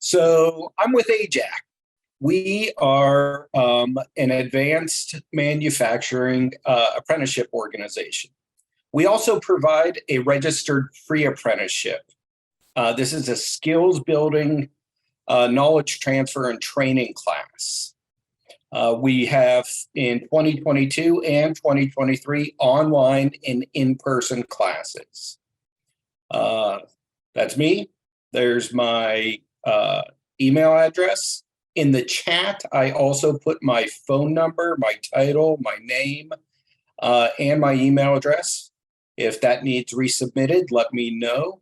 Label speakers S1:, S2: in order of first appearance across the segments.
S1: So I'm with AJAC. We are an advanced manufacturing apprenticeship organization. We also provide a registered pre-apprenticeship. This is a skills building, knowledge transfer, and training class. We have in 2022 and 2023 online and in-person classes. That's me. There's my email address. In the chat, I also put my phone number, my title, my name, and my email address. If that needs resubmitted, let me know.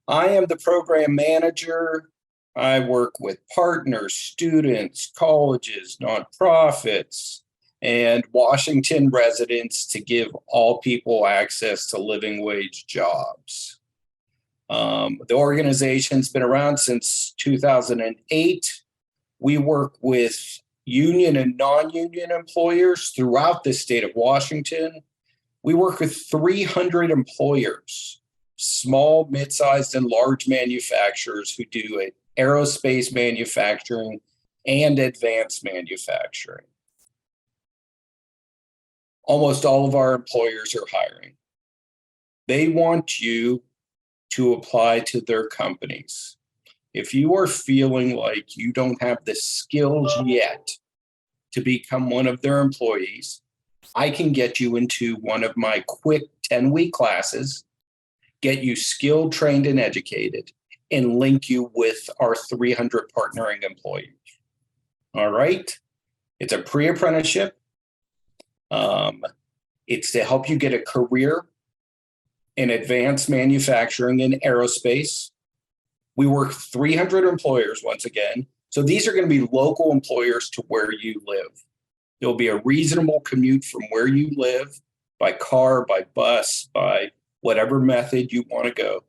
S1: I am the program manager. I work with partners, students, colleges, nonprofits, and Washington residents to give all people access to living wage jobs. The organization's been around since 2008. We work with union and non-union employers throughout the state of Washington. We work with 300 employers, small, mid-sized, and large manufacturers who do aerospace manufacturing and advanced manufacturing. Almost all of our employers are hiring. They want you to apply to their companies. If you are feeling like you don't have the skills yet to become one of their employees, I can get you into one of my quick 10-week classes, get you skilled, trained, and educated, and link you with our 300 partnering employers. All right? It's a pre-apprenticeship. It's to help you get a career in advanced manufacturing and aerospace. We work 300 employers once again. So these are going to be local employers to where you live. There'll be a reasonable commute from where you live by car, by bus, by whatever method you want to go.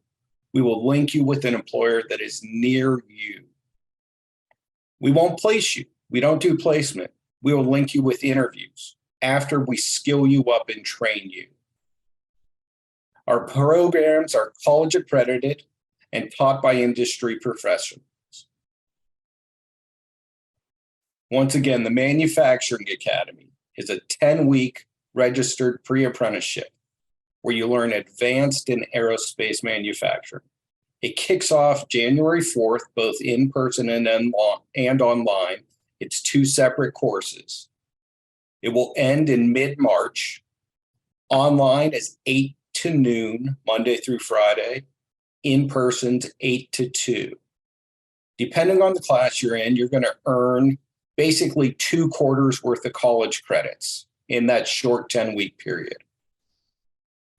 S1: We will link you with an employer that is near you. We won't place you. We don't do placement. We will link you with interviews after we skill you up and train you. Our programs are college accredited and taught by industry professionals. Once again, the Manufacturing Academy is a 10-week registered pre-apprenticeship where you learn advanced in aerospace manufacturing. It kicks off January 4th, both in person and online. It's 2 separate courses. It will end in mid-March. Online is 8 to noon, Monday through Friday. In person's 8 to 2. Depending on the class you're in, you're going to earn basically 2 quarters worth of college credits in that short 10-week period.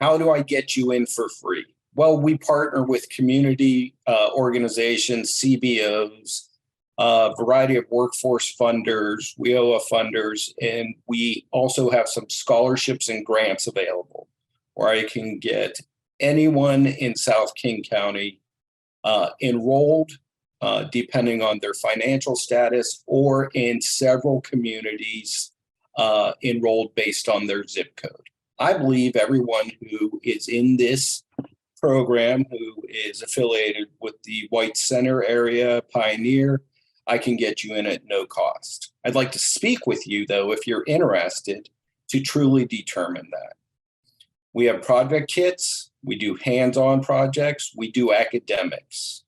S1: How do I get you in for free? Well, we partner with community organizations, CBOs, a variety of workforce funders, WIOA funders, and we also have some scholarships and grants available where I can get anyone in South King County enrolled, depending on their financial status, or in several communities enrolled based on their zip code. I believe everyone who is in this program, who is affiliated with the White Center area, Pioneer, I can get you in at no cost. I'd like to speak with you, though, if you're interested, to truly determine that. We have project kits. We do hands-on projects. We do academics.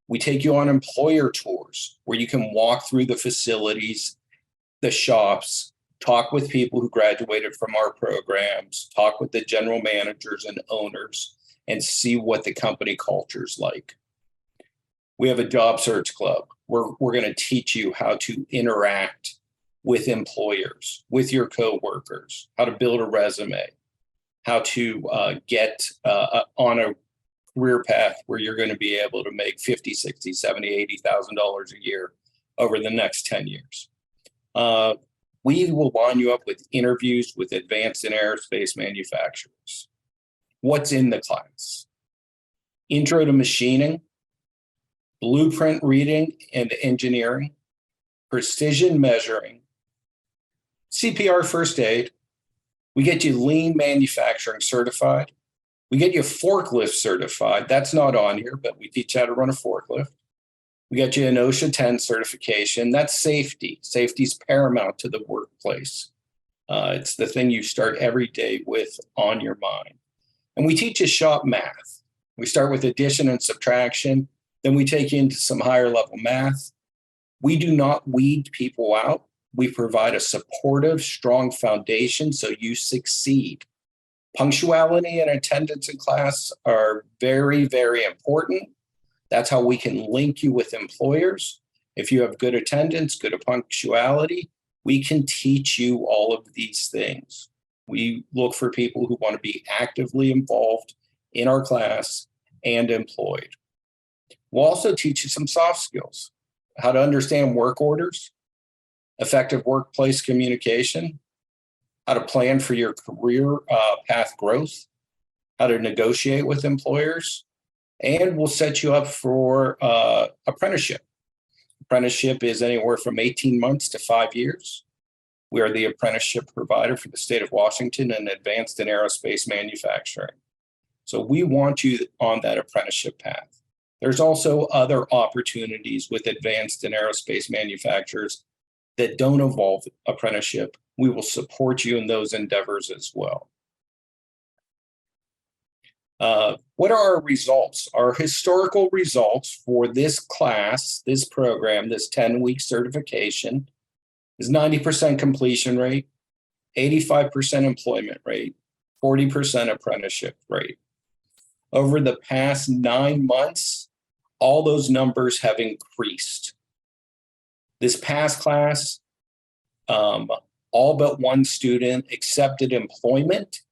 S1: We take you on employer tours where you can walk through the facilities, the shops, talk with people who graduated from our programs, talk with the general managers and owners, and see what the company culture's like. We have a job search club where we're going to teach you how to interact with employers, with your coworkers, how to build a resume, how to get on a career path where you're going to be able to make $50,000, $60,000, $70,000, $80,000 a year over the next 10 years. We will line you up with interviews with advanced and aerospace manufacturers. What's in the class? Intro to machining, blueprint reading and engineering, precision measuring, CPR first aid. We get you lean manufacturing certified. We get you forklift certified. That's not on here, but we teach how to run a forklift. We got you an OSHA 10 certification. That's safety. Safety is paramount to the workplace. It's the thing you start every day with on your mind. And we teach you shop math. We start with addition and subtraction. Then we take you into some higher level math. We do not weed people out. We provide a supportive, strong foundation so you succeed. Punctuality and attendance in class are very, very important. That's how we can link you with employers. If you have good attendance, good punctuality, we can teach you all of these things. We look for people who want to be actively involved in our class and employed. We'll also teach you some soft skills, how to understand work orders, effective workplace communication, how to plan for your career path growth, how to negotiate with employers, and we'll set you up for apprenticeship. Apprenticeship is anywhere from 18 months to 5 years. We are the apprenticeship provider for the state of Washington and advanced in aerospace manufacturing. So we want you on that apprenticeship path. There's also other opportunities with advanced in aerospace manufacturers that don't involve apprenticeship. We will support you in those endeavors as well. What are our results? Our historical results for this class, this program, this 10-week certification is 90% completion rate, 85% employment rate, 40% apprenticeship rate. Over the past 9 months, all those numbers have increased. This past class, all but one student accepted employment,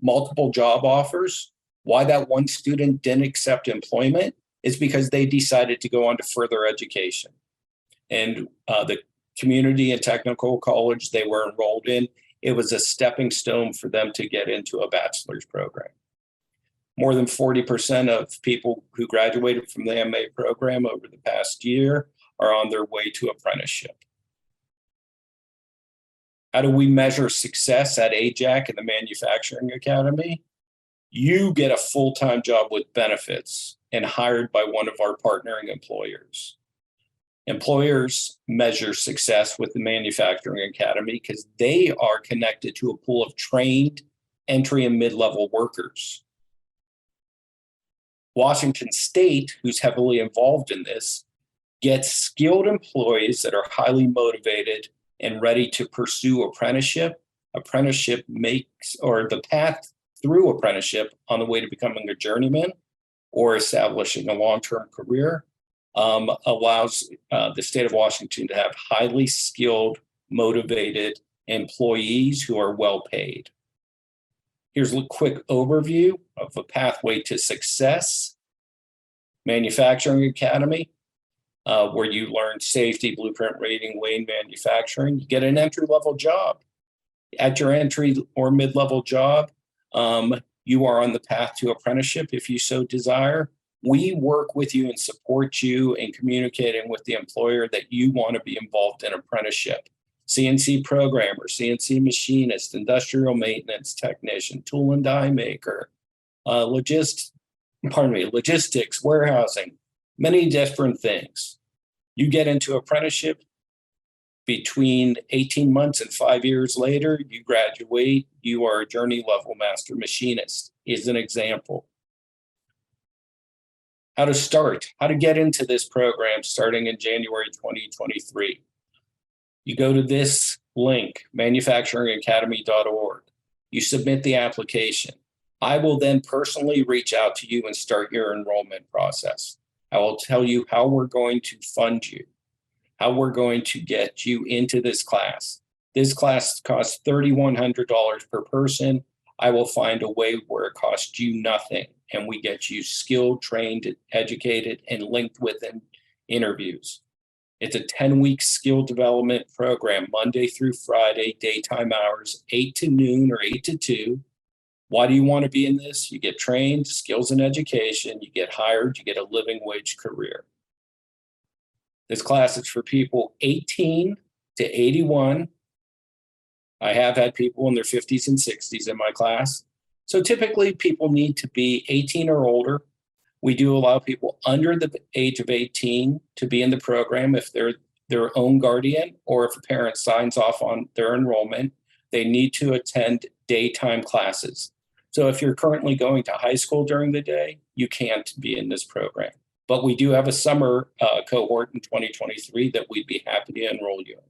S1: multiple job offers. Why that one student didn't accept employment is because they decided to go on to further education. And the community and technical college they were enrolled in, it was a stepping stone for them to get into a bachelor's program. More than 40% of people who graduated from the MA program over the past year are on their way to apprenticeship. How do we measure success at AJAC and the Manufacturing Academy? You get a full-time job with benefits and hired by one of our partnering employers. Employers measure success with the Manufacturing Academy because they are connected to a pool of trained entry and mid-level workers. Washington State, who's heavily involved in this, gets skilled employees that are highly motivated and ready to pursue apprenticeship. Apprenticeship makes, or the path through apprenticeship on the way to becoming a journeyman or establishing a long-term career, allows the state of Washington to have highly skilled, motivated employees who are well paid. Here's a quick overview of a pathway to success. Manufacturing Academy, where you learn safety, blueprint rating, lean manufacturing. You get an entry-level job. At your entry or mid-level job, you are on the path to apprenticeship if you so desire. We work with you and support you in communicating with the employer that you want to be involved in apprenticeship. CNC programmer, CNC machinist, industrial maintenance technician, tool and die maker, logistics, warehousing, many different things. You get into apprenticeship between 18 months and 5 years later, you graduate, you are a journey level master machinist, is an example. How to start, how to get into this program starting in January 2023. You go to this link, manufacturingacademy.org. You submit the application. I will then personally reach out to you and start your enrollment process. I will tell you how we're going to fund you, how we're going to get you into this class. This class costs $3,100 per person. I will find a way where it costs you nothing, and we get you skilled, trained, educated, and linked with interviews. It's a 10-week skill development program, Monday through Friday, daytime hours, 8 to noon or 8 to 2. Why do you want to be in this? You get trained, skills and education, you get hired, you get a living wage career. This class is for people 18 to 81. I have had people in their 50s and 60s in my class. So typically people need to be 18 or older. We do allow people under the age of 18 to be in the program if they're their own guardian, or if a parent signs off on their enrollment, they need to attend daytime classes. So if you're currently going to high school during the day, you can't be in this program. But we do have a summer cohort in 2023 that we'd be happy to enroll you in.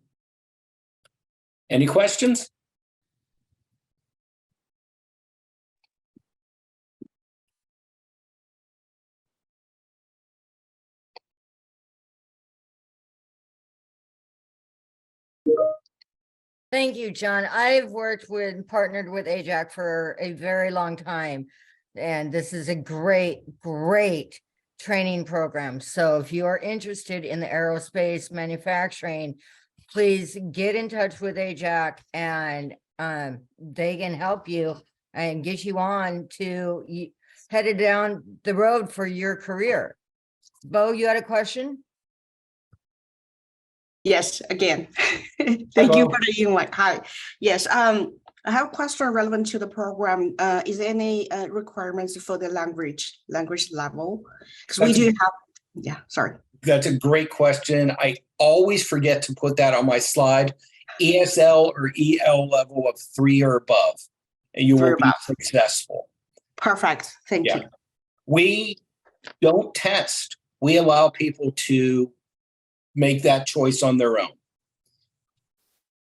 S1: Any questions?
S2: Thank you, John. I've partnered with AJAC for a very long time, and this is a great training program. So if you are interested in the aerospace manufacturing, please get in touch with AJAC, and they can help you and get you on to headed down the road for your career. Bo, you had a question?
S3: Yes, again. Thank you for the invite. Hi. Yes, I have a question relevant to the program. Is there any requirements for the language level? Because we do have, sorry.
S1: That's a great question. I always forget to put that on my slide. ESL or EL level of 3 or above, and you will be successful.
S3: Perfect. Thank you.
S1: We don't test. We allow people to make that choice on their own.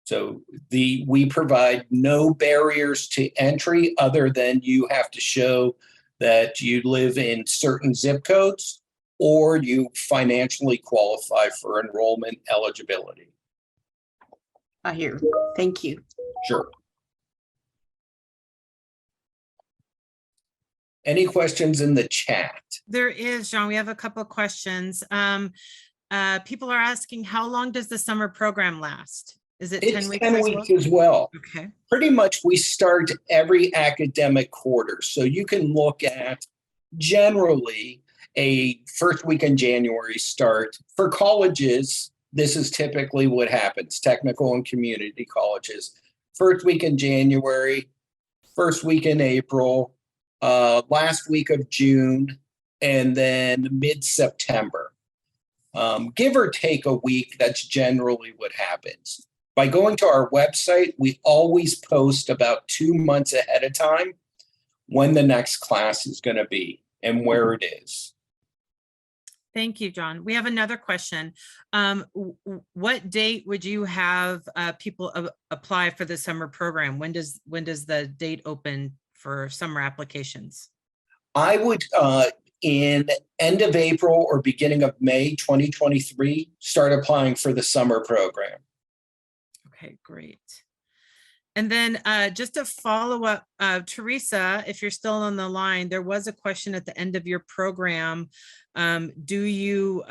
S1: So we provide no barriers to entry other than you have to show that you live in certain zip codes or you financially qualify for enrollment eligibility.
S3: I hear. Thank you.
S1: Sure. Any questions in the chat?
S4: There is, John. We have a couple of questions. People are asking, how long does the summer program last? Is it 10 weeks?
S1: 10 weeks as well.
S4: Okay.
S1: Pretty much we start every academic quarter. So you can look at generally a first week in January start. For colleges, this is typically what happens, technical and community colleges. First week in January, first week in April, last week of June, and then mid-September. Give or take a week, that's generally what happens. By going to our website, we always post about 2 months ahead of time when the next class is going to be and where it is.
S4: Thank you, John. We have another question. What date would you have people apply for the summer program? When does the date open for summer applications?
S1: I would, in end of April or beginning of May 2023, start applying for the summer program.
S4: Okay, great. And then just to follow up, Teresa, if you're still on the line, there was a question at the end of your program. Do you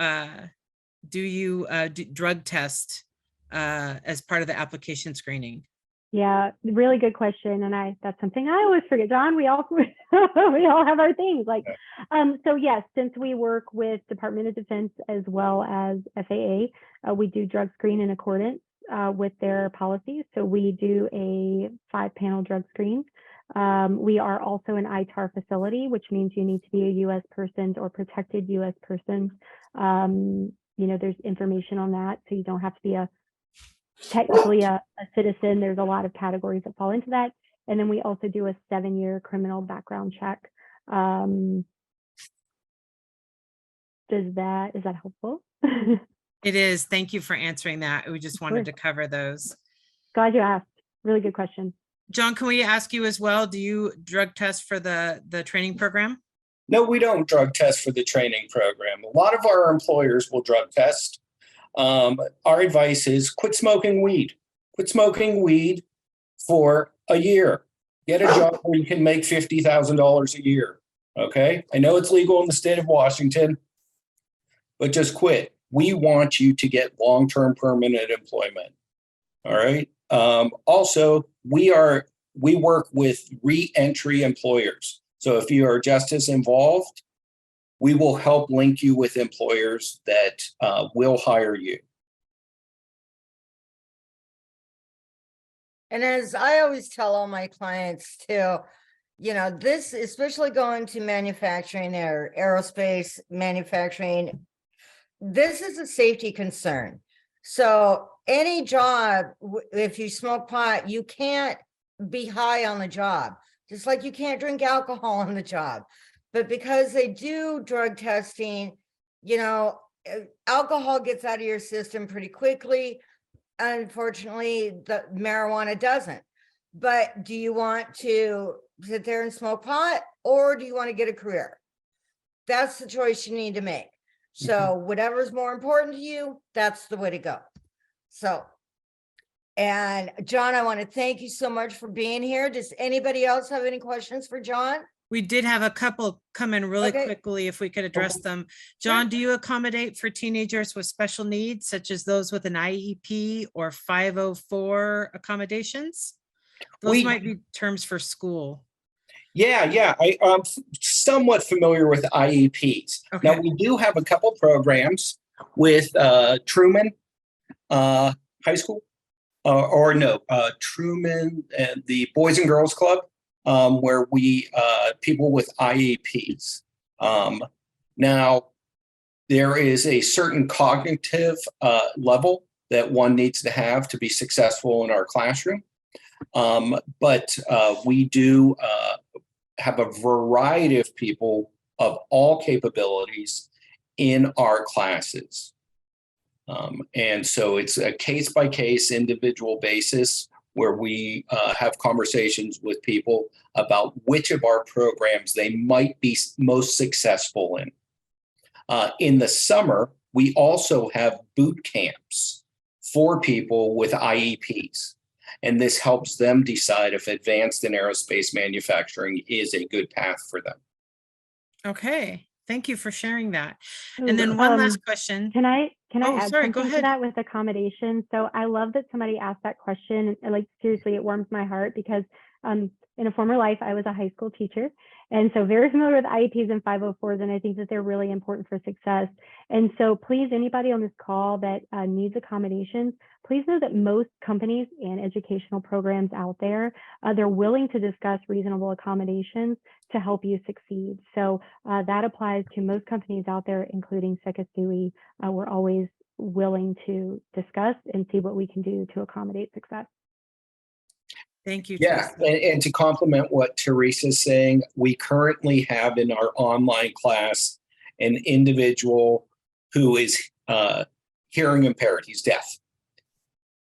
S4: drug test as part of the application screening?
S5: Yeah, really good question. And that's something I always forget. John, we all we all have our things like, so yes, since we work with Department of Defense as well as FAA, we do drug screen in accordance with their policies. So we do a 5-panel drug screen. We are also an ITAR facility, which means you need to be a U.S. person or protected U.S. person. There's information on that. So you don't have to be technically a citizen. There's a lot of categories that fall into that. And then we also do a 7-year criminal background check. Is that helpful?
S4: It is. Thank you for answering that. We just wanted to cover those.
S5: Glad you asked. Really good question.
S4: John, can we ask you as well? Do you drug test for the training program?
S1: No, we don't drug test for the training program. A lot of our employers will drug test. Our advice is quit smoking weed. Quit smoking weed for a year. Get a job where you can make $50,000 a year. Okay? I know it's legal in the state of Washington, but just quit. We want you to get long-term permanent employment. All right? Also, we work with re-entry employers. So if you are just as involved, we will help link you with employers that will hire you.
S2: And as I always tell all my clients too, you know, this, especially going to manufacturing or aerospace manufacturing, this is a safety concern. So any job, if you smoke pot, you can't be high on the job, just like you can't drink alcohol on the job. But because they do drug testing, you know, alcohol gets out of your system pretty quickly. Unfortunately, the marijuana doesn't. But do you want to sit there and smoke pot, or do you want to get a career? That's the choice you need to make. So whatever's more important to you, that's the way to go. So, and John, I want to thank you so much for being here. Does anybody else have any questions for John?
S4: We did have a couple come in really
S2: Okay.
S4: quickly, if we could address them. John, do you accommodate for teenagers with special needs, such as those with an IEP or 504 accommodations? Those might be terms for school.
S1: Yeah. I'm somewhat familiar with IEPs.
S4: Okay.
S1: Now, we do have a couple programs with Truman High School, Truman and the Boys and Girls Club, where we people with IEPs. Now, there is a certain cognitive level that one needs to have to be successful in our classroom. But we do have a variety of people of all capabilities in our classes. And so it's a case-by-case individual basis where we have conversations with people about which of our programs they might be most successful in. In the summer, we also have boot camps for people with IEPs. And this helps them decide if advanced in aerospace manufacturing is a good path for them.
S4: Okay, thank you for sharing that. And then one last question.
S5: Can I add
S4: sorry, go
S5: something to
S4: ahead.
S5: that with accommodation? So I love that somebody asked that question. And like, seriously, it warms my heart because in a former life, I was a high school teacher. And so very familiar with IEPs and 504s, and I think that they're really important for success. And so please, anybody on this call that needs accommodations, please know that most companies and educational programs out there, they're willing to discuss reasonable accommodations to help you succeed. So that applies to most companies out there, including Sekisui. We're always willing to discuss and see what we can do to accommodate success.
S4: Thank you.
S1: Yeah, and to complement what Teresa's saying, we currently have in our online class an individual who is hearing impaired. He's deaf.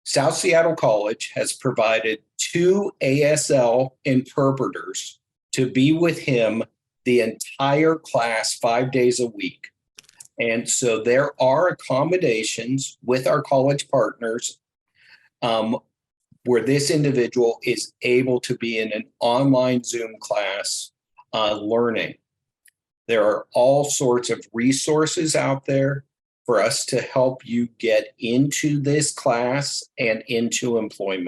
S1: South Seattle College has provided 2 ASL interpreters to be with him the entire class 5 days a week. And so there are accommodations with our college partners where this individual is able to be in an online Zoom class learning. There are all sorts of resources out there for us to help you get into this class and into employment.